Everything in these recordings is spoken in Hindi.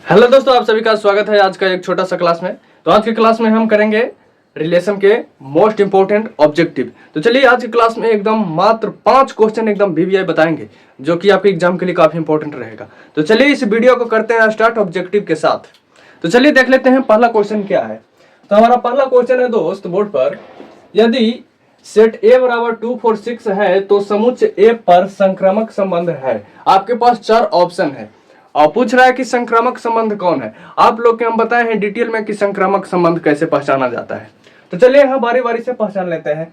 हेलो दोस्तों, आप सभी का स्वागत है आज का एक छोटा सा क्लास में। तो आज की क्लास में हम करेंगे रिलेशन के मोस्ट इंपोर्टेंट ऑब्जेक्टिव। तो चलिए आज की क्लास में एकदम मात्र 5 क्वेश्चन एकदम वीवीआई बताएंगे जो कि आपके एग्जाम के लिए काफी इंपॉर्टेंट रहेगा। तो चलिए इस वीडियो को करते हैं स्टार्ट ऑब्जेक्टिव के साथ। तो चलिए देख लेते हैं पहला क्वेश्चन क्या है। तो हमारा पहला क्वेश्चन है दोस्त बोर्ड पर, यदि सेट ए बराबर 2 4 6 है तो समुच्चय ए पर संक्रामक संबंध है। आपके पास 4 ऑप्शन है और पूछ रहा है कि संक्रामक संबंध कौन है। आप लोग के हम बताए हैं डिटेल में कि संक्रामक संबंध कैसे पहचाना जाता है। तो चलिए यहाँ बारी बारी से पहचान लेते हैं।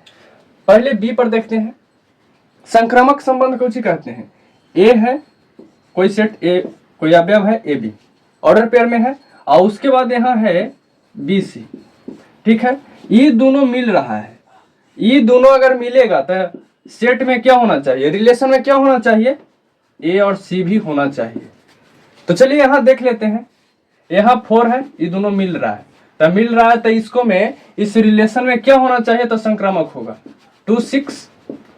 पहले बी पर देखते हैं। संक्रामक संबंध कुछ ही कहते हैं, ए है कोई सेट ए, कोई अवयव है ए बी, ऑर्डर पेयर में है, और उसके बाद यहाँ है बी सी। ठीक है, ये दोनों मिल रहा है। ये दोनों अगर मिलेगा तो सेट में क्या होना चाहिए, रिलेशन में क्या होना चाहिए, ए और सी भी होना चाहिए। तो चलिए यहां देख लेते हैं। यहाँ 4 है, ये दोनों मिल रहा है, तो इसको में इस रिलेशन में क्या होना चाहिए, तो संक्रामक होगा 2 6,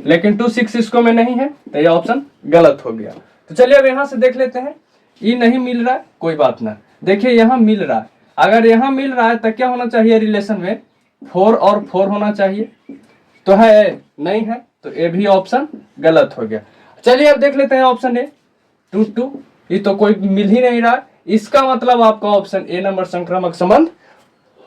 लेकिन 2 6 इसको में नहीं है तो ये ऑप्शन गलत हो गया। तो चलिए अब यहां से देख लेते हैं। ये नहीं मिल रहा है, कोई बात ना, देखिए यहाँ मिल रहा है। अगर यहाँ मिल रहा है तो क्या होना चाहिए, रिलेशन में 4 और 4 होना चाहिए, तो है नहीं है, तो ए भी ऑप्शन गलत हो गया। चलिए अब देख लेते हैं ऑप्शन ए 2 2, ये तो कोई मिल ही नहीं रहा। इसका मतलब आपका ऑप्शन ए नंबर संक्रामक संबंध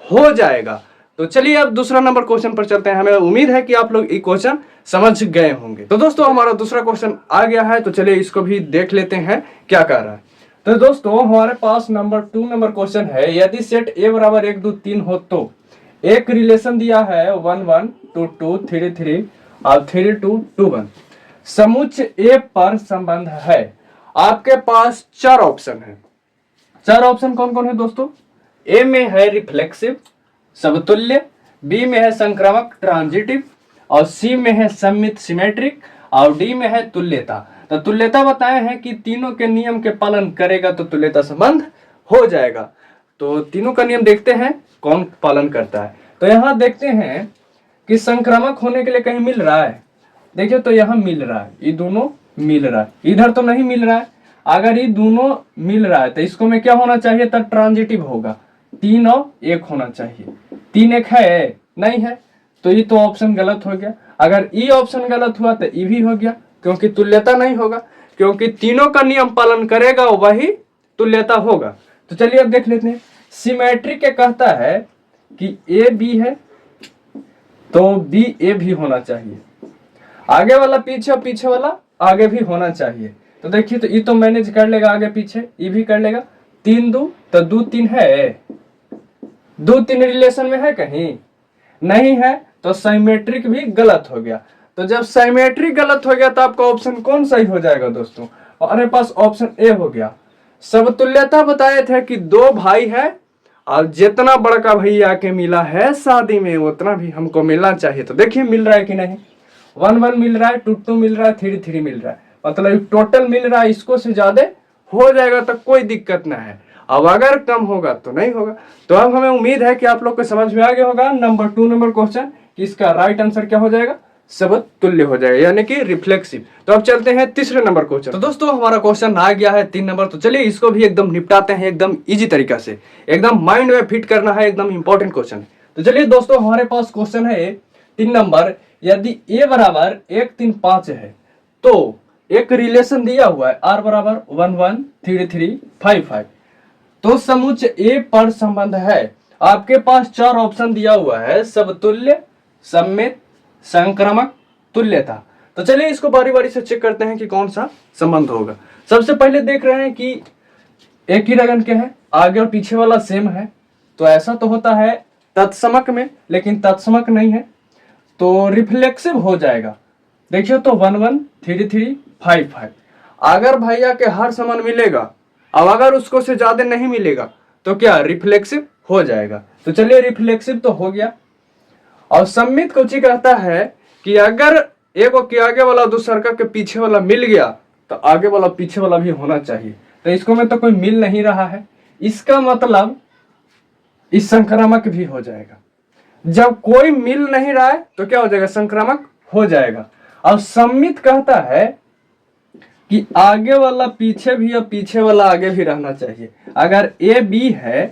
हो जाएगा। तो चलिए अब दूसरा नंबर क्वेश्चन पर चलते हैं। हमें उम्मीद है कि आप लोग ये क्वेश्चन समझ गए होंगे। तो दोस्तों हमारा दूसरा क्वेश्चन आ गया है, तो चलिए इसको भी देख लेते हैं क्या कह रहा है। तो दोस्तों हमारे पास नंबर 2 नंबर क्वेश्चन है, यदि सेट ए बराबर 1 2 3 हो तो एक रिलेशन दिया है 1 1 2 2 3 3 और 3 2 2 1, समुच्चय ए पर संबंध है। आपके पास 4 ऑप्शन है। 4 ऑप्शन कौन कौन है दोस्तों? ए में है रिफ्लेक्सिव समतुल्य, बी में है संक्रामक ट्रांजिटिव, और सी में है सम्मित सिमेट्रिक, और डी में है तुल्यता। तो तुल्यता बताए हैं कि तीनों के नियम के पालन करेगा तो तुल्यता संबंध हो जाएगा। तो तीनों का नियम देखते हैं कौन पालन करता है। तो यहाँ देखते हैं कि संक्रामक होने के लिए कहीं मिल रहा है, देखिए तो यहाँ मिल रहा है, ये दोनों मिल रहा है, इधर तो नहीं मिल रहा है। अगर ये दोनों मिल रहा है तो इसको में क्या होना चाहिए, तब ट्रांजिटिव होगा, 3 और 1 होना चाहिए। 3 1 है नहीं है, तो ये तो ऑप्शन गलत हो गया। अगर ये ऑप्शन गलत हुआ तो ये भी हो गया, क्योंकि तुल्यता नहीं होगा, क्योंकि तीनों का नियम पालन करेगा वही तुल्यता होगा। तो चलिए अब देख लेते हैं। सिमेट्रिक क्या कहता है कि ए बी है तो बी ए भी होना चाहिए, आगे वाला पीछे और पीछे वाला आगे भी होना चाहिए। तो देखिए तो ये तो मैनेज कर लेगा, आगे पीछे ये भी कर लेगा। 3 2 तो 2 3 है, 2 3 रिलेशन में है कहीं नहीं है, तो सिमेट्रिक भी गलत हो गया। तो जब सिमेट्रिक गलत हो गया तो आपका ऑप्शन कौन सही हो जाएगा दोस्तों? हमारे पास ऑप्शन ए हो गया। समतुल्यता बताए थे कि 2 भाई है और जितना बड़का भैया के मिला है शादी में उतना भी हमको मिलना चाहिए। तो देखिए मिल रहा है कि नहीं, 1 1 मिल रहा है, 2 2 मिल रहा है, 3 3 मिल रहा है, मतलब टोटल मिल रहा है, इसको से ज्यादा हो जाएगा तो कोई दिक्कत ना है। अब अगर कम होगा तो नहीं होगा। तो अब हमें उम्मीद है कि आप लोग को समझ में आ गया होगा नंबर 2 नंबर क्वेश्चन कि इसका राइट आंसर क्या हो जाएगा, समतुल्य हो जाएगा, यानी कि रिफ्लेक्सिव। तो अब चलते हैं तीसरे नंबर क्वेश्चन। तो दोस्तों हमारा क्वेश्चन आ गया है 3 नंबर। तो चलिए इसको भी एकदम निपटाते हैं एकदम इजी तरीका से, एकदम माइंड में फिट करना है, एकदम इंपॉर्टेंट क्वेश्चन है। तो चलिए दोस्तों हमारे पास क्वेश्चन है 3 नंबर, यदि ए बराबर 1 3 5 है तो एक रिलेशन दिया हुआ है r बराबर 1 1 3 3 5 5, तो समुच्चय ए पर संबंध है। आपके पास 4 ऑप्शन दिया हुआ है, समतुल्य, सम्मित, संक्रामक, तुल्यता। तो चलिए इसको बारी बारी से चेक करते हैं कि कौन सा संबंध होगा। सबसे पहले देख रहे हैं कि एक ही रगन के हैं, आगे और पीछे वाला सेम है, तो ऐसा तो होता है तत्समक में, लेकिन तत्समक नहीं है तो रिफ्लेक्सिव हो जाएगा। देखिए तो 1 1 3 3 5 5, अगर भैया के हर समान मिलेगा, अब अगर उसको से ज्यादा नहीं मिलेगा तो क्या रिफ्लेक्सिव हो जाएगा। तो चलिए रिफ्लेक्सिव तो हो गया। और सम्मित कुछ ही कहता है कि अगर एक के आगे वाला दूसरा के पीछे वाला मिल गया तो आगे वाला पीछे वाला भी होना चाहिए। तो इसको में तो कोई मिल नहीं रहा है, इसका मतलब इस संक्रामक भी हो जाएगा। जब कोई मिल नहीं रहा है तो क्या हो जाएगा, संक्रामक हो जाएगा। और सम्मित कहता है कि आगे वाला पीछे भी और पीछे वाला आगे भी रहना चाहिए। अगर ए बी है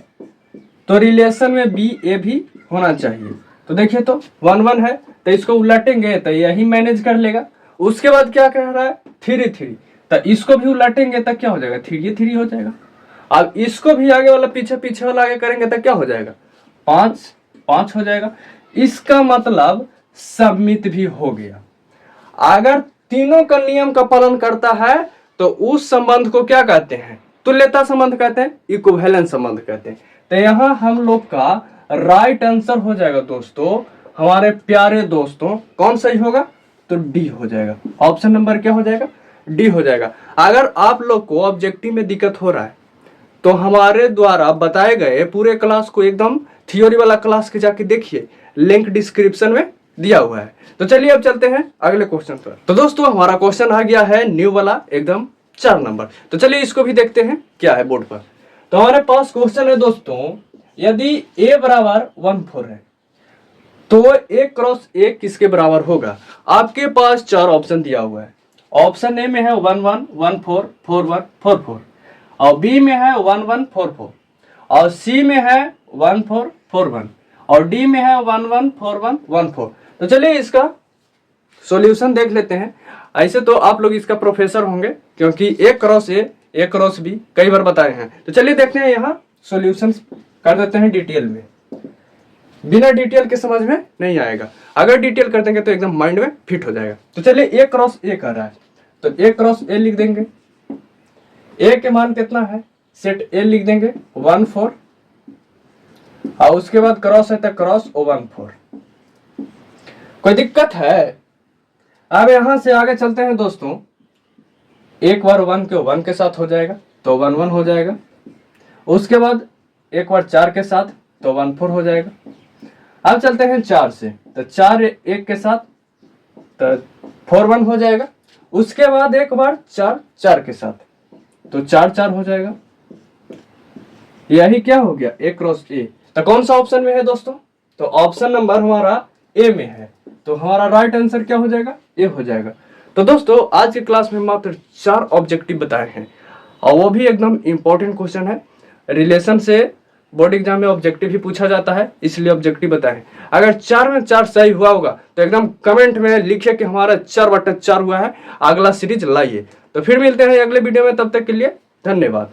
तो रिलेशन में बी ए भी होना चाहिए। तो देखिए तो 1 1 है तो इसको उलटेंगे तो यही मैनेज कर लेगा। उसके बाद क्या कह रहा है 3 3, तो इसको भी उलटेंगे तो क्या हो जाएगा 3 3 हो जाएगा। अब इसको भी आगे वाला पीछे, पीछे वाला आगे करेंगे तो क्या हो जाएगा 5 5 हो जाएगा। इसका मतलब सममित भी हो गया। अगर तीनों का नियम का पालन करता है तो उस संबंध को क्या कहते हैं, तुल्यता संबंध कहते हैं, इक्विवेलेंस संबंध कहते हैं। तो यहां हम लोग का राइट आंसर हो जाएगा दोस्तों, हमारे प्यारे दोस्तों, कौन सही होगा तो डी हो जाएगा। ऑप्शन नंबर क्या हो जाएगा डी हो जाएगा। अगर आप लोग को ऑब्जेक्टिव में दिक्कत हो रहा है तो हमारे द्वारा बताए गए पूरे क्लास को एकदम थियोरी वाला क्लास के जाके देखिए, लिंक डिस्क्रिप्शन में दिया हुआ है। तो चलिए अब चलते हैं अगले क्वेश्चन पर। तो दोस्तों हमारा क्वेश्चन आ गया है न्यू वाला एकदम 4 नंबर। तो चलिए इसको भी देखते हैं क्या है बोर्ड पर। तो हमारे पास क्वेश्चन है दोस्तों, यदि a बराबर 1 4 है तो a क्रॉस a किसके बराबर होगा। आपके पास 4 ऑप्शन दिया हुआ है। ऑप्शन ए में है 1 1 1 4 4 1 4 4, और बी में है 1 1 4 4, और सी में है 1 4 4 1, और डी में है 1 1 4 1 1 4। तो चलिए इसका सॉल्यूशन देख लेते हैं। ऐसे तो आप लोग इसका प्रोफेसर होंगे क्योंकि ए क्रॉस बी कई बार बताए हैं। तो चलिए देखते हैं, यहाँ सॉल्यूशन कर देते हैं डिटेल में। बिना डिटेल के समझ में नहीं आएगा, अगर डिटेल कर देंगे तो एकदम माइंड में फिट हो जाएगा। तो चलिए ए क्रॉस ए कर रहा है तो ए क्रॉस ए लिख देंगे। ए के मान कितना है, सेट ए लिख देंगे 1 4, और उसके बाद क्रॉस है तो क्रॉस 1 4। कोई दिक्कत है। अब यहां से आगे चलते हैं दोस्तों, एक बार 1 के 1 के साथ हो जाएगा तो 1 1 हो जाएगा। उसके बाद एक बार 4 के साथ तो 1 4 हो जाएगा। अब चलते हैं 4 से, तो 4 1 के साथ तो 4 1 हो जाएगा। उसके बाद एक बार 4 4 के साथ तो 4 4 हो जाएगा। यही क्या हो गया ए क्रॉस ए। तो कौन सा ऑप्शन में है दोस्तों, तो ऑप्शन नंबर हमारा ए में है। तो हमारा राइट आंसर क्या हो जाएगा ए हो जाएगा। तो दोस्तों आज की क्लास में मात्र 4 ऑब्जेक्टिव बताए हैं, और वो भी एकदम इंपॉर्टेंट क्वेश्चन है। रिलेशन से बोर्ड एग्जाम में ऑब्जेक्टिव ही पूछा जाता है, इसलिए ऑब्जेक्टिव बताए। अगर 4 में 4 सही हुआ होगा तो एकदम कमेंट में लिखिए कि हमारा 4/4 हुआ है, अगला सीरीज लाइए। तो फिर मिलते हैं अगले वीडियो में, तब तक के लिए धन्यवाद।